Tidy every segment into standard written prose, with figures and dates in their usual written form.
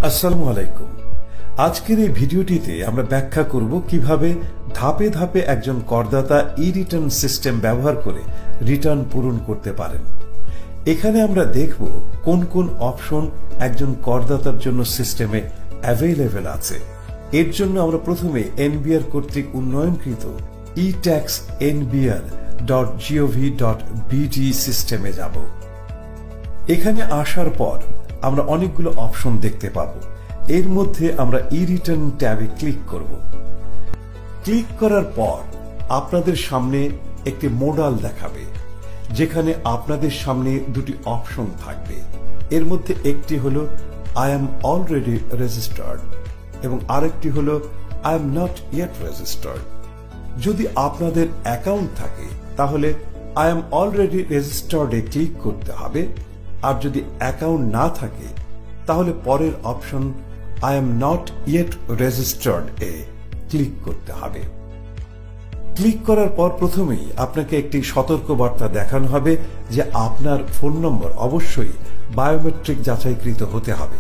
আসসালামু আলাইকুম। আজকের এই ভিডিওটিতে আমরা ব্যাখ্যা করব কিভাবে ধাপে ধাপে একজন করদাতা ই-রিটার্ন সিস্টেম ব্যবহার করে রিটার্ন পূরণ করতে পারেন। এখানে আমরা দেখব কোন কোন অপশন একজন করদাতার জন্য সিস্টেমে অ্যাভেলেবল আছে। এর জন্য আমরা প্রথমে এনবিআর কর্তৃক উন্নয়নকৃত etax.nbr.gov.bt সিস্টেমে যাব। এখানে আসার পর আমরা অনেকগুলো অপশন দেখতে পাব। এর মধ্যে আমরা ই-রিটার্ন ট্যাবে ক্লিক করব। ক্লিক করার পর আপনাদের সামনে একটি মোডাল দেখাবে, যেখানে আপনাদের সামনে দুটি অপশন থাকবে। এর মধ্যে একটি হলো আই এম অলরেডি রেজিস্টার্ড এবং আরেকটি হলো I am not yet registered. যদি আপনাদের অ্যাকাউন্ট থাকে তাহলে আই এম অলরেডি রেজিস্টার্ডে ক্লিক করতে হবে, আর যদি অ্যাকাউন্ট না থাকে তাহলে পরের option I am not yet registered A click করতে হবে। ক্লিক করার পর প্রথমেই আপনাকে একটি সতর্কবার্তা দেখানো হবে যে আপনার ফোন নম্বর অবশ্যই বায়োমেট্রিক যাচাইকৃত হতে হবে,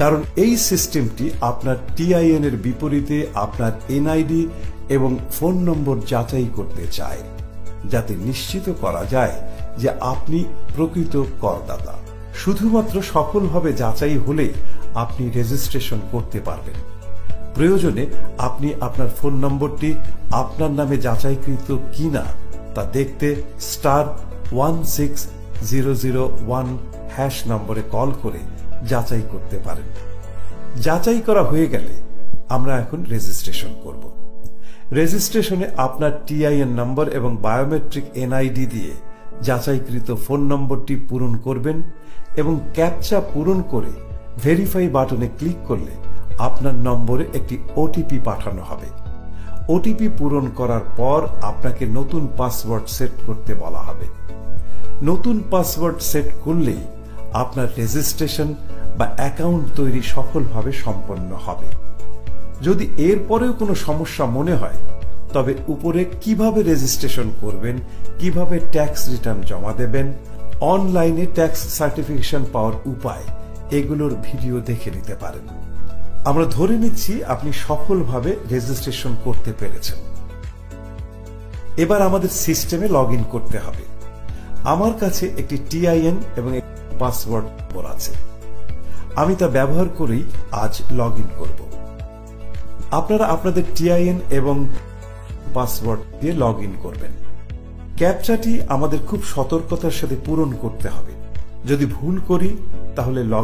কারণ এই সিস্টেমটি আপনার টিআইএন এর বিপরীতে আপনার এনআইডি এবং ফোন নম্বর যাচাই করতে চায়, যাতে নিশ্চিত করা যায় যে আপনি প্রকৃত করদাতা। শুধুমাত্র সফলভাবে যাচাই হলেই আপনি রেজিস্ট্রেশন করতে পারবেন। প্রয়োজনে আপনি আপনার ফোন নম্বরটি আপনার নামে যাচাইকৃত কিনা তা দেখতে *16001 হ্যাশ নম্বরে কল করে যাচাই করতে পারেন। যাচাই করা হয়ে গেলে আমরা এখন রেজিস্ট্রেশন করব। রেজিস্ট্রেশনে আপনার টিআইএন নম্বর এবং বায়োমেট্রিক এনআইডি দিয়ে যাচাইকৃত ফোন নম্বরটি পূরণ করবেন এবং ক্যাপচা পূরণ করে ভেরিফাই বাটনে ক্লিক করলে আপনার নম্বরে একটি ওটিপি পাঠানো হবে। ওটিপি পূরণ করার পর আপনাকে নতুন পাসওয়ার্ড সেট করতে বলা হবে। নতুন পাসওয়ার্ড সেট করলেই আপনার রেজিস্ট্রেশন বা অ্যাকাউন্ট তৈরি সফলভাবে সম্পন্ন হবে। যদি এরপরেও কোনো সমস্যা মনে হয় তবে উপরে কিভাবে রেজিস্ট্রেশন করবেন, কিভাবে ট্যাক্স রিটার্ন জমা দেবেন, অনলাইনে ট্যাক্স সার্টিফিকেশন পাওয়ার উপায়, এগুলোর ভিডিও দেখে নিতে পারেন। আমরা ধরে নিচ্ছি আপনি সফলভাবে রেজিস্ট্রেশন করতে পেরেছেন। এবার আমাদের সিস্টেমে লগ ইন করতে হবে। আমার কাছে একটি টিআইএন এবং একটি পাসওয়ার্ড আছে, আমি তা ব্যবহার করেই আজ লগ ইন করব। আপনারা আপনাদের টিআইএন এবং পাসওয়ার্ড দিয়ে লগ ইন করবেন। ক্যাপচাটি আমাদের খুব সতর্কতার সাথে পূরণ করতে হবে। যদি ভুল করি তাহলে লগ